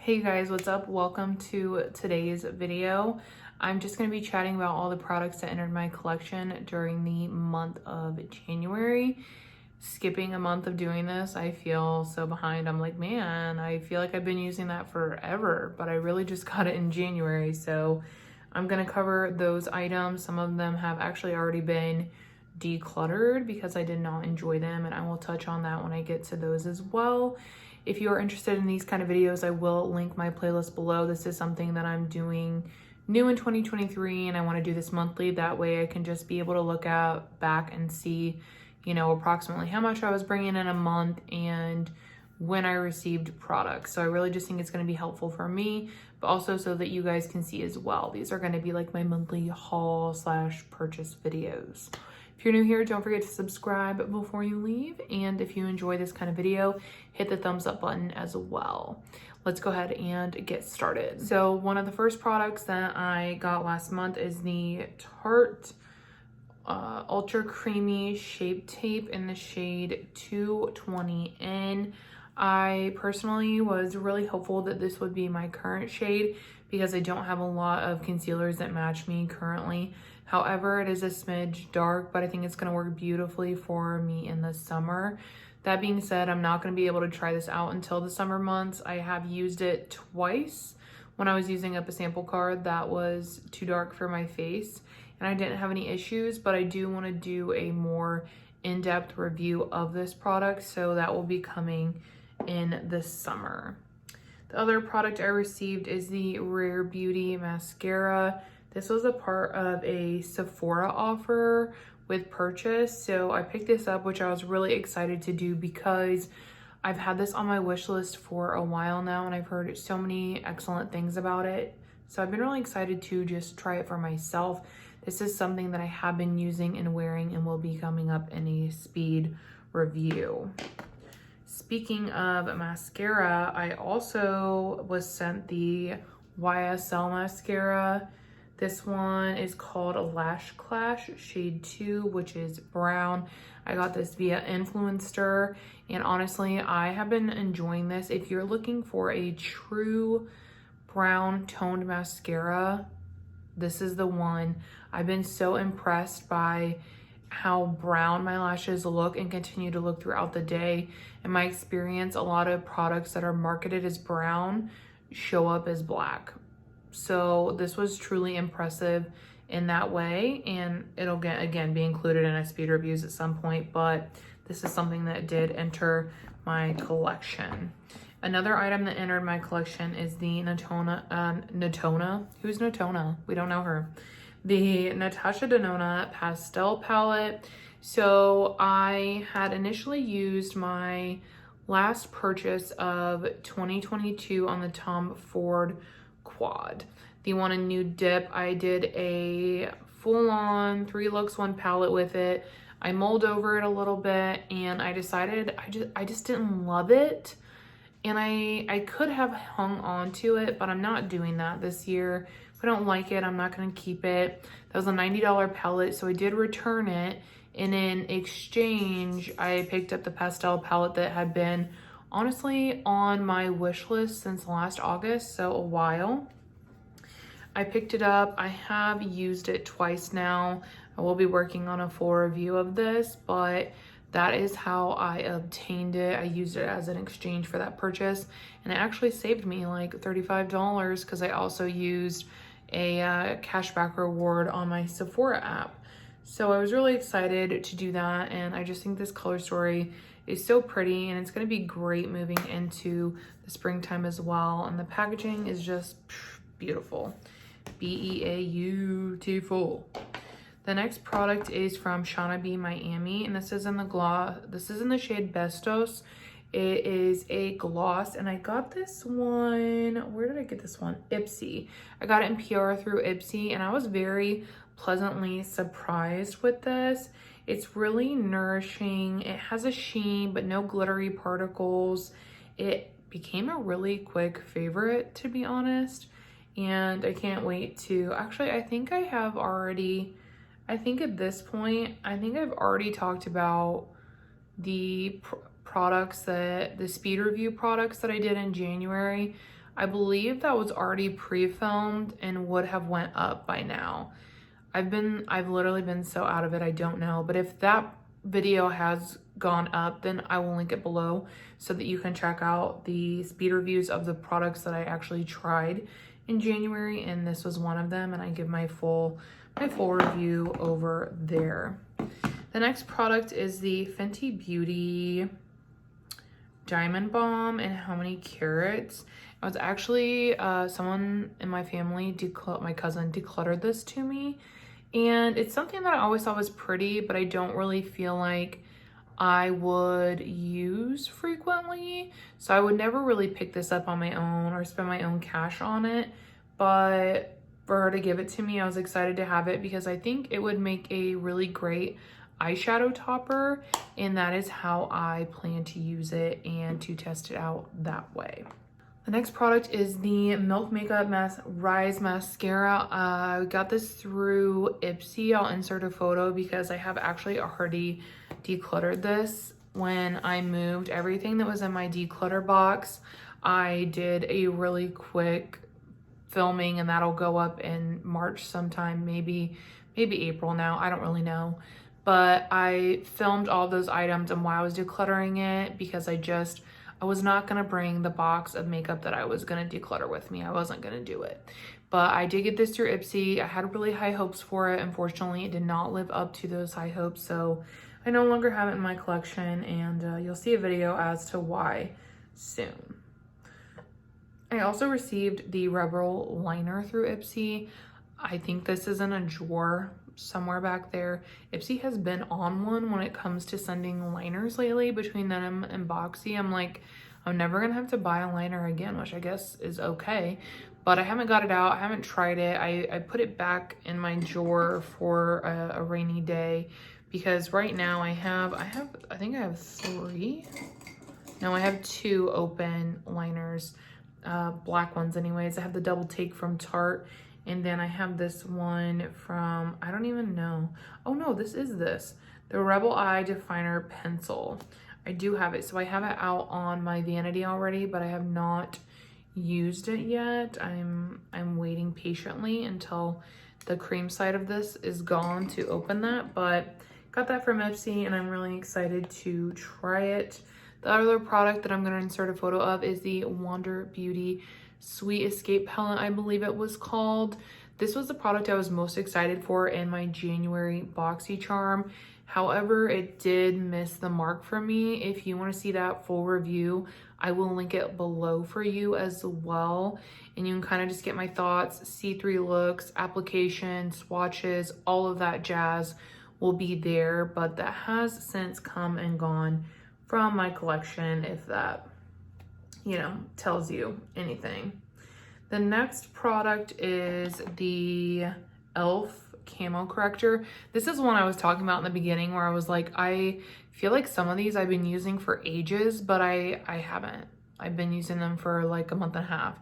Hey guys, what's up? Welcome to today's video. I'm just going to be chatting about all the products that entered my collection during the month of January. Skipping a month of doing this, I feel so behind. I'm like, man, I feel like I've been using that forever, but I really just got it in January. So I'm going to cover those items. Some of them have actually already been decluttered because I did not enjoy them, and I will touch on that when I get to those as well. If you are interested in these kind of videos, I will link my playlist below. This is something that I'm doing new in 2023, and I want to do this monthly. That way I can just be able to look back and see, you know, approximately how much I was bringing in a month and when I received products. So I really just think it's going to be helpful for me, but also so that you guys can see as well. These are going to be like my monthly haul / purchase videos. If you're new here, don't forget to subscribe before you leave. And if you enjoy this kind of video, hit the thumbs up button as well. Let's go ahead and get started. So one of the first products that I got last month is the Tarte Ultra Creamy Shape Tape in the shade 220N. I personally was really hopeful that this would be my current shade because I don't have a lot of concealers that match me currently. However, it is a smidge dark, but I think it's going to work beautifully for me in the summer. That being said, I'm not going to be able to try this out until the summer months. I have used it twice when I was using up a sample card that was too dark for my face, and I didn't have any issues, but I do want to do a more in-depth review of this product, so that will be coming in the summer. The other product I received is the Rare Beauty Mascara. This was a part of a Sephora offer with purchase, so I picked this up, which I was really excited to do because I've had this on my wish list for a while now, and I've heard so many excellent things about it. So I've been really excited to just try it for myself. This is something that I have been using and wearing and will be coming up in a speed review. Speaking of mascara, I also was sent the YSL mascara. This one is called Lash Clash Shade 2, which is brown. I got this via Influencer, and honestly, I have been enjoying this. If you're looking for a true brown toned mascara, this is the one. I've been so impressed by how brown my lashes look and continue to look throughout the day. In my experience, a lot of products that are marketed as brown show up as black. So this was truly impressive in that way, and it'll again be included in a speed reviews at some point, but this is something that did enter my collection. Another item that entered my collection is the Natona. Who's Natona? We don't know her. The Natasha Denona Pastel Palette. So I had initially used my last purchase of 2022 on the Tom Ford Quad, the one in Nude Dip. I did a full-on 3 looks 1 palette with it. I mulled over it a little bit, and I decided I just didn't love it, and I could have hung on to it, but I'm not doing that this year. If I don't like it, I'm not going to keep it. That was a $90 palette, so I did return it, and in exchange I picked up the pastel palette that had been honestly on my wish list since last August, so a while. I picked it up. I have used it twice now. I will be working on a full review of this, but that is how I obtained it. I used it as an exchange for that purchase, and it actually saved me like $35 because I also used a cashback reward on my Sephora app. So I was really excited to do that, and I just think this color story is so pretty, and it's going to be great moving into the springtime as well. And the packaging is just beautiful. Beautiful. The next product is from Shauna B Miami, and this is in the shade Bestos. It is a gloss, and I got this one, where did I get this one? Ipsy. I got it in PR through Ipsy, and I was very pleasantly surprised with this. It's really nourishing. It has a sheen, but no glittery particles. It became a really quick favorite, to be honest, and I can't wait to, actually, I think at this point, I think I've already talked about the products the speed review products that I did in January. I believe that was already pre-filmed and would have went up by now. I've literally been so out of it, I don't know. But if that video has gone up, then I will link it below so that you can check out the speed reviews of the products that I actually tried in January, and this was one of them, and I give my full review over there. The next product is the Fenty Beauty Diamond Balm and How Many Carats. It was actually someone in my family, my cousin, decluttered this to me, and it's something that I always thought was pretty, but I don't really feel like I would use frequently, so I would never really pick this up on my own or spend my own cash on it. But for her to give it to me, I was excited to have it because I think it would make a really great eyeshadow topper, and that is how I plan to use it and to test it out that way. The next product is the Milk Makeup Rise Mascara. I got this through Ipsy. I'll insert a photo because I have actually already decluttered this. When I moved everything that was in my declutter box, I did a really quick filming, and that'll go up in March sometime, maybe April now, I don't really know. But I filmed all those items and why I was decluttering it, because I was not gonna bring the box of makeup that I was gonna declutter with me. I wasn't gonna do it. But I did get this through Ipsy. I had really high hopes for it. Unfortunately, it did not live up to those high hopes, so I no longer have it in my collection, and you'll see a video as to why soon. I also received the Rebel liner through Ipsy. I think this is in a drawer somewhere back there. Ipsy has been on one when it comes to sending liners lately. Between them and Boxy, I'm like, I'm never gonna have to buy a liner again, which I guess is okay. But I haven't got it out. I haven't tried it. I put it back in my drawer for a rainy day, because right now I think I have 3. No, I have 2 open liners, black ones anyways. I have the Double Take from Tarte, and then I have this one from, I don't even know. Oh no, this is the Rebel Eye Definer Pencil. I do have it. So I have it out on my vanity already, but I have not used it yet. I'm waiting patiently until the cream side of this is gone to open that, but got that from Ipsy, and I'm really excited to try it. The other product that I'm going to insert a photo of is the Wander Beauty Sweet Escape Pellet, I believe it was called. This was the product I was most excited for in my January BoxyCharm. However, it did miss the mark for me. If you want to see that full review, I will link it below for you as well. And you can kind of just get my thoughts, C3 looks, application, swatches, all of that jazz will be there. But that has since come and gone from my collection, if that, tells you anything. The next product is the e.l.f. Camo Corrector. This is one I was talking about in the beginning, where I was like, I feel like some of these I've been using for ages, but I haven't. I've been using them for like a month and a half.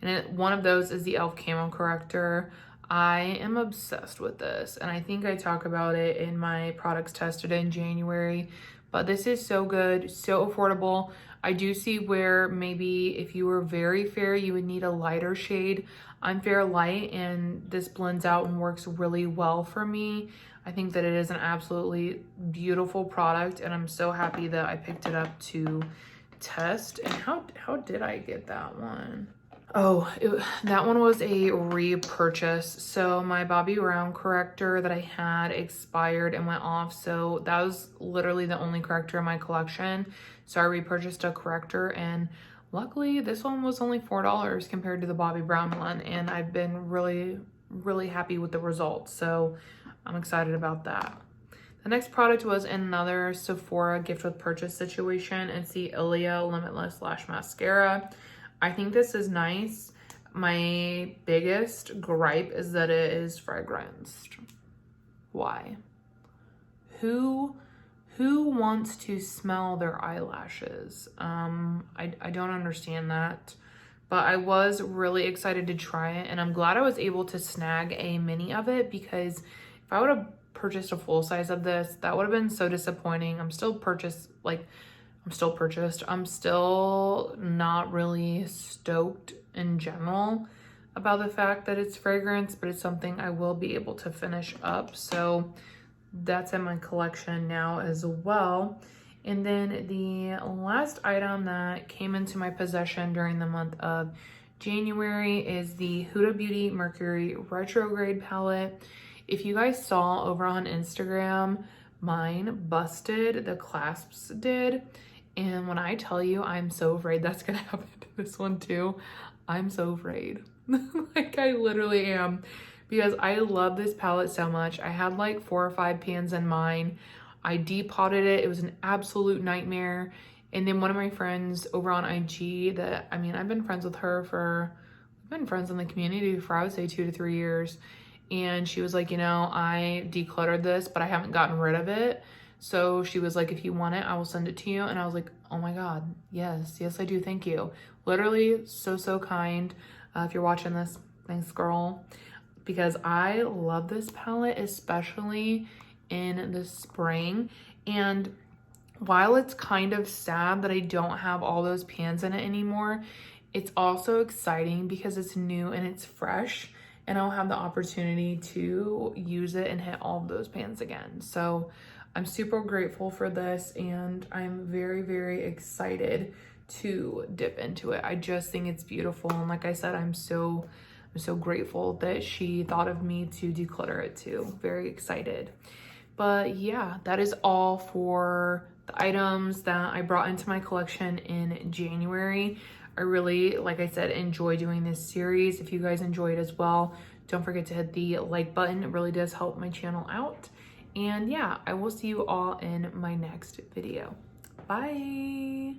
And one of those is the e.l.f. Camo Corrector. I am obsessed with this, and I think I talk about it in my products tested in January. But this is so good, so affordable. I do see where maybe if you were very fair, you would need a lighter shade. I'm fair light, and this blends out and works really well for me. I think that it is an absolutely beautiful product, and I'm so happy that I picked it up to test. And how did I get that one? Oh, that one was a repurchase. So my Bobbi Brown corrector that I had expired and went off. So that was literally the only corrector in my collection. So I repurchased a corrector, and luckily this one was only $4 compared to the Bobbi Brown one. And I've been really, really happy with the results. So I'm excited about that. The next product was another Sephora gift with purchase situation. It's the Ilia Limitless Lash Mascara. I think this is nice. My biggest gripe is that it is fragranced. Why? Who wants to smell their eyelashes? I don't understand that. But I was really excited to try it, and I'm glad I was able to snag a mini of it, because if I would have purchased a full size of this, that would have been so disappointing. I'm I'm still purchased. I'm still not really stoked in general about the fact that it's fragrance, but it's something I will be able to finish up. So that's in my collection now as well. And then the last item that came into my possession during the month of January is the Huda Beauty Mercury Retrograde palette. If you guys saw over on Instagram, mine busted, the clasps did. And when I tell you, I'm so afraid that's gonna happen to this one too. I'm so afraid. Like, I literally am, because I love this palette so much. I had like 4 or 5 pans in mine. I depotted it. It was an absolute nightmare. And then one of my friends over on IG that, I mean, I've been friends with her for, we've been friends in the community for, I would say, 2 to 3 years. And she was like, you know, I decluttered this, but I haven't gotten rid of it. So she was like, if you want it, I will send it to you. And I was like, oh my God, yes, I do. Thank you. Literally so kind. If you're watching this, thanks, girl. Because I love this palette, especially in the spring. And while it's kind of sad that I don't have all those pans in it anymore, it's also exciting because it's new and it's fresh, and I'll have the opportunity to use it and hit all of those pans again. So I'm super grateful for this, and I'm very excited to dip into it. I just think it's beautiful, and like I said, I'm so grateful that she thought of me to declutter it too. Very excited. But yeah, that is all for the items that I brought into my collection in January. I really, like I said, enjoy doing this series. If you guys enjoy it as well, don't forget to hit the like button. It really does help my channel out. And yeah, I will see you all in my next video. Bye.